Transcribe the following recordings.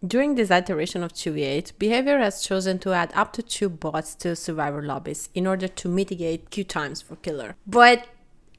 During this iteration of 2v8, Behavior has chosen to add up to 2 bots to survivor lobbies in order to mitigate queue times for killer. But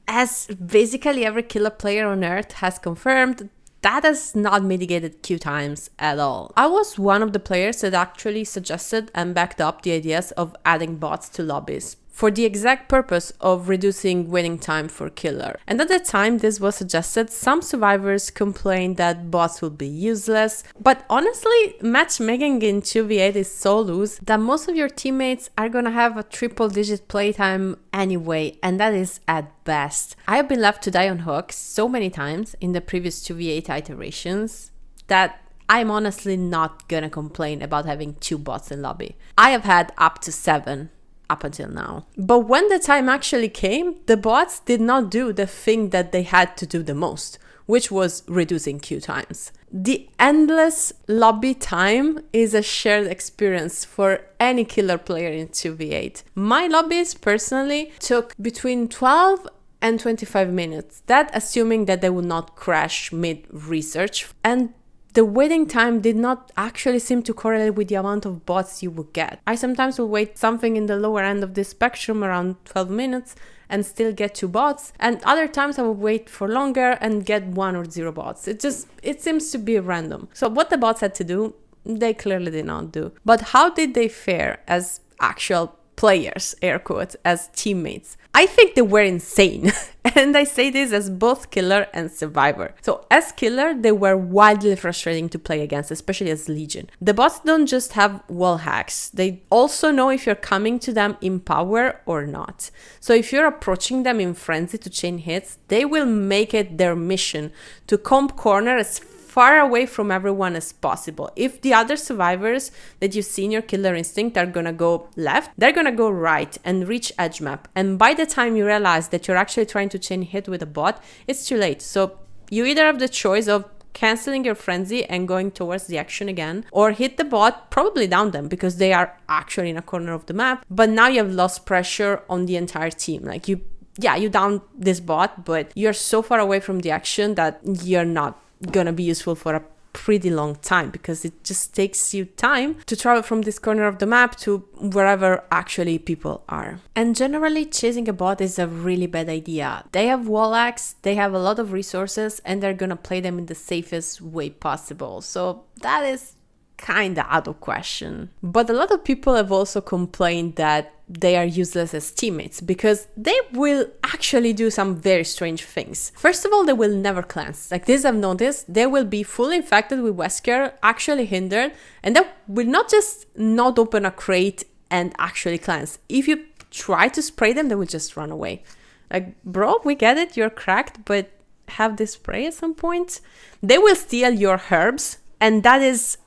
as basically every killer player on Earth has confirmed, that has not mitigated queue times at all. I was one of the players that actually suggested and backed up the ideas of adding bots to lobbies for the exact purpose of reducing waiting time for killer. And at the time this was suggested, some survivors complained that bots would be useless. But honestly, matchmaking in 2v8 is so loose that most of your teammates are gonna have a triple-digit playtime anyway, and that is at best. I have been left to die on hooks so many times in the previous 2v8 iterations that I'm honestly not gonna complain about having 2 bots in lobby. I have had up to 7 up until now. But when the time actually came, the bots did not do the thing that they had to do the most, which was reducing queue times. The endless lobby time is a shared experience for any killer player in 2v8. My lobbies personally took between 12 and 25 minutes, that assuming that they would not crash mid-research, and the waiting time did not actually seem to correlate with the amount of bots you would get. I sometimes will wait something in the lower end of this spectrum around 12 minutes and still get 2 bots, and other times I will wait for longer and get 1 or 0 bots. It seems to be random. So what the bots had to do, they clearly did not do. But how did they fare as actual players, air quotes, as teammates? I think they were insane. And I say this as both killer and survivor. So as killer, they were wildly frustrating to play against, especially as Legion. The bots don't just have wall hacks. They also know if you're coming to them in power or not. So if you're approaching them in frenzy to chain hits, they will make it their mission to comb corner as far away from everyone as possible. If the other survivors that you see in your killer instinct are gonna go left, they're gonna go right and reach edge map. And by the time you realize that you're actually trying to chain hit with a bot, it's too late. So you either have the choice of canceling your frenzy and going towards the action again, or hit the bot, probably down them because they are actually in a corner of the map. But now you have lost pressure on the entire team. Like you down this bot, but you're so far away from the action that you're not gonna be useful for a pretty long time, because it just takes you time to travel from this corner of the map to wherever actually people are. And generally, chasing a bot is a really bad idea. They have wall hacks, they have a lot of resources, and they're gonna play them in the safest way possible. So that is kinda out of question. But a lot of people have also complained that they are useless as teammates because they will actually do some very strange things. First of all, they will never cleanse. Like this I've noticed, they will be fully infected with Wesker, actually hindered, and they will not just not open a crate and actually cleanse. If you try to spray them, they will just run away. Like, bro, we get it, you're cracked, but have this spray at some point. They will steal your herbs, and that is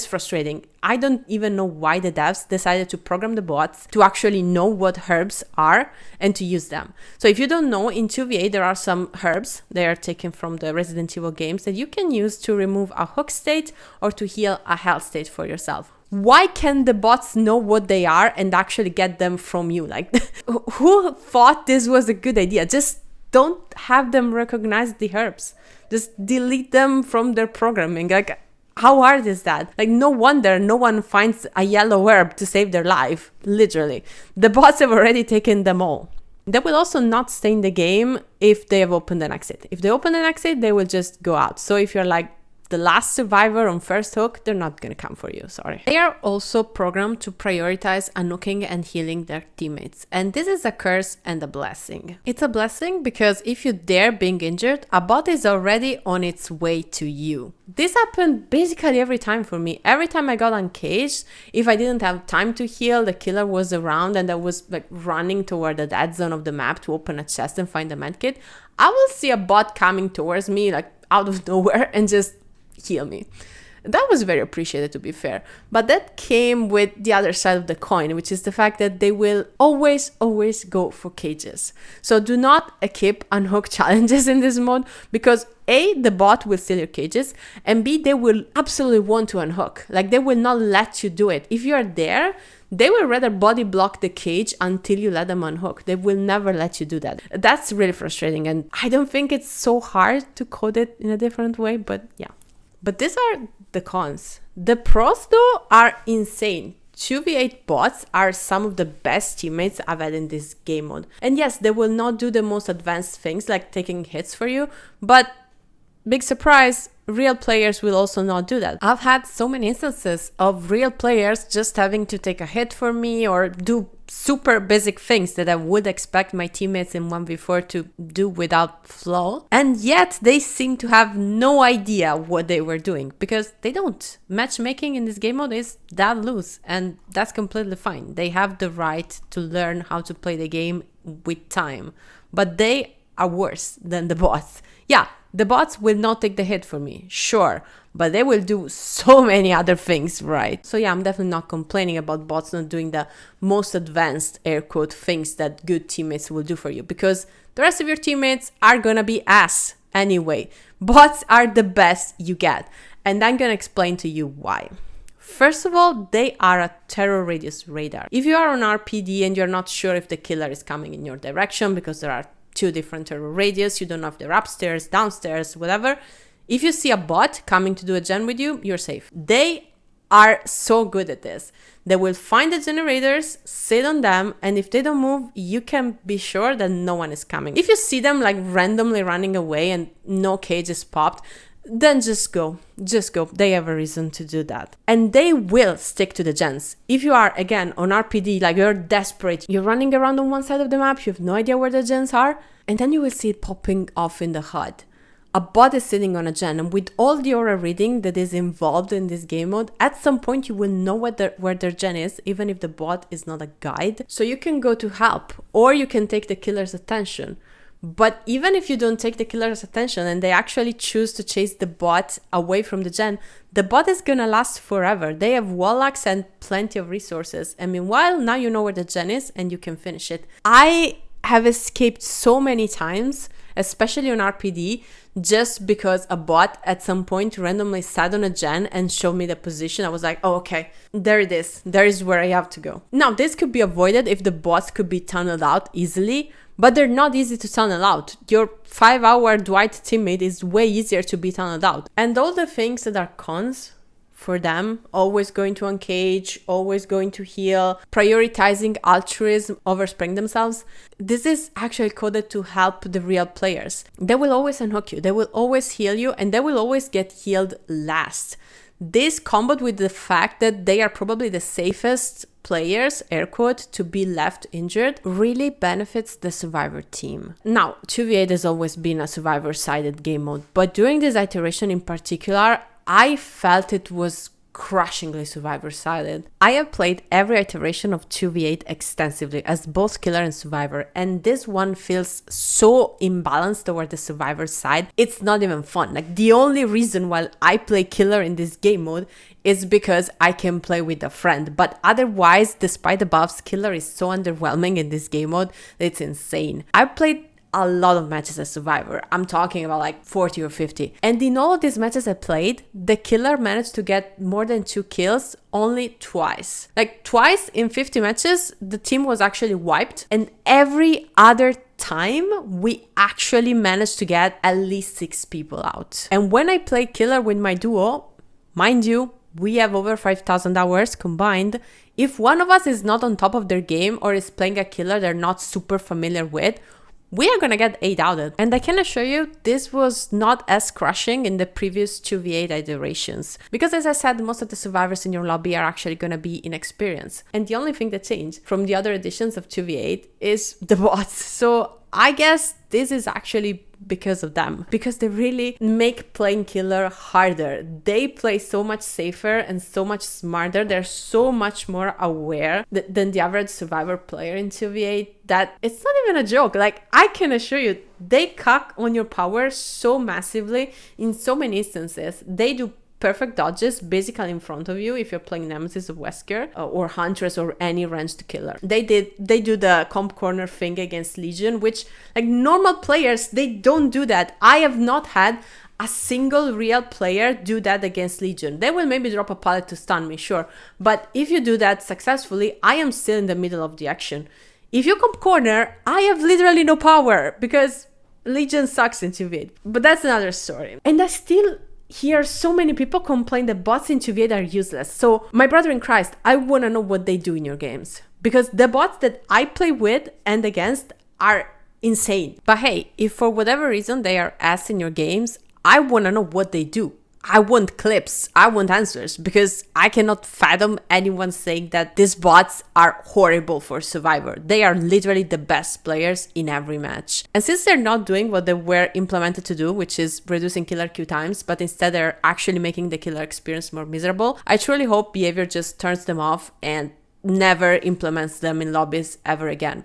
frustrating. I don't even know why the devs decided to program the bots to actually know what herbs are and to use them. So if you don't know, in 2v8 there are some herbs, they are taken from the Resident Evil games, that you can use to remove a hook state or to heal a health state for yourself. Why can't the bots know what they are and actually get them from you? Like, who thought this was a good idea? Just don't have them recognize the herbs. Just delete them from their programming. Like, how hard is that? Like, no wonder no one finds a yellow herb to save their life. Literally. The bots have already taken them all. They will also not stay in the game if they have opened an exit. If they open an exit, they will just go out. So if you're like the last survivor on first hook, they're not gonna come for you, sorry. They are also programmed to prioritize unhooking and healing their teammates. And this is a curse and a blessing. It's a blessing because if you dare being injured, a bot is already on its way to you. This happened basically every time for me. Every time I got uncaged, if I didn't have time to heal, the killer was around and I was like running toward the dead zone of the map to open a chest and find a medkit, I will see a bot coming towards me like out of nowhere and just heal me. That was very appreciated, to be fair. But that came with the other side of the coin, which is the fact that they will always go for cages. So do not equip unhook challenges in this mode, because A, the bot will steal your cages, and B, they will absolutely want to unhook. Like, they will not let you do it. If you are there, they will rather body block the cage until you let them unhook. They will never let you do that. That's really frustrating, and I don't think it's so hard to code it in a different way, but yeah. But these are the cons. The pros though are insane. 2v8 bots are some of the best teammates I've had in this game mode. And yes, they will not do the most advanced things like taking hits for you, but big surprise, real players will also not do that. I've had so many instances of real players just having to take a hit for me or do super basic things that I would expect my teammates in 1v4 to do without flaw. And yet they seem to have no idea what they were doing because they don't. Matchmaking in this game mode is that loose and that's completely fine. They have the right to learn how to play the game with time, but they are worse than the bots. Yeah, the bots will not take the hit for me, sure, but they will do so many other things right. So yeah, I'm definitely not complaining about bots not doing the most advanced air quote things that good teammates will do for you, because the rest of your teammates are gonna be ass anyway. Bots are the best you get, and I'm gonna explain to you why. First of all, they are a terror radius radar. If you are on RPD and you're not sure if the killer is coming in your direction because there are two different terror radius, you don't know if they're upstairs, downstairs, whatever. If you see a bot coming to do a gen with you, you're safe. They are so good at this. They will find the generators, sit on them, and if they don't move, you can be sure that no one is coming. If you see them like randomly running away and no cage is popped, then just go. They have a reason to do that. And they will stick to the gens. If you are, again, on RPD, like you're desperate, you're running around on one side of the map, you have no idea where the gens are, and then you will see it popping off in the HUD. A bot is sitting on a gen, and with all the aura reading that is involved in this game mode, at some point you will know where their gen is, even if the bot is not a guide. So you can go to help, or you can take the killer's attention. But even if you don't take the killer's attention and they actually choose to chase the bot away from the gen, the bot is gonna last forever. They have wallhacks and plenty of resources. And meanwhile, now you know where the gen is and you can finish it. I have escaped so many times, especially on RPD, just because a bot at some point randomly sat on a gen and showed me the position. I was like, oh, okay, there it is. There is where I have to go. Now, this could be avoided if the bots could be tunneled out easily, but they're not easy to tunnel out. Your 5-hour Dwight teammate is way easier to be tunneled out. And all the things that are cons for them, always going to uncage, always going to heal, prioritizing altruism over spraying themselves, this is actually coded to help the real players. They will always unhook you, they will always heal you, and they will always get healed last. This comboed with the fact that they are probably the safest players, air quote, to be left injured, really benefits the survivor team. Now, 2v8 has always been a survivor-sided game mode, but during this iteration in particular, I felt it was crushingly survivor-sided. I have played every iteration of 2v8 extensively as both killer and survivor, and this one feels so imbalanced toward the survivor side, it's not even fun. Like, the only reason why I play killer in this game mode is because I can play with a friend, but otherwise, despite the buffs, killer is so underwhelming in this game mode that it's insane. I played a lot of matches as survivor. I'm talking about like 40 or 50. And in all of these matches I played, the killer managed to get more than 2 kills only twice. Like twice in 50 matches, the team was actually wiped. And every other time, we actually managed to get at least 6 people out. And when I play killer with my duo, mind you, we have over 5,000 hours combined. If one of us is not on top of their game or is playing a killer they're not super familiar with, we are gonna get 8 outed. And I can assure you, this was not as crushing in the previous 2v8 iterations. Because as I said, most of the survivors in your lobby are actually gonna be inexperienced. And the only thing that changed from the other editions of 2v8 is the bots. So I guess this is actually because of them, because they really make playing killer harder. They play so much safer and so much smarter. They're so much more aware than the average survivor player in 2v8 that it's not even a joke. Like, I can assure you, they cuck on your power so massively in so many instances. They do perfect dodges basically in front of you if you're playing Nemesis of Wesker or Huntress or any ranged killer. They do the comp corner thing against Legion, which like normal players, they don't do that. I have not had a single real player do that against Legion. They will maybe drop a pallet to stun me, sure. But if you do that successfully, I am still in the middle of the action. If you comp corner, I have literally no power because Legion sucks in 2v8. But that's another story. And I still hear so many people complain that bots in 2v8 are useless. So, my brother in Christ, I want to know what they do in your games. Because the bots that I play with and against are insane. But hey, if for whatever reason they are ass in your games, I want to know what they do. I want clips. I want answers, because I cannot fathom anyone saying that these bots are horrible for Survivor. They are literally the best players in every match. And since they're not doing what they were implemented to do, which is reducing killer queue times, but instead they're actually making the killer experience more miserable, I truly hope behavior just turns them off and never implements them in lobbies ever again.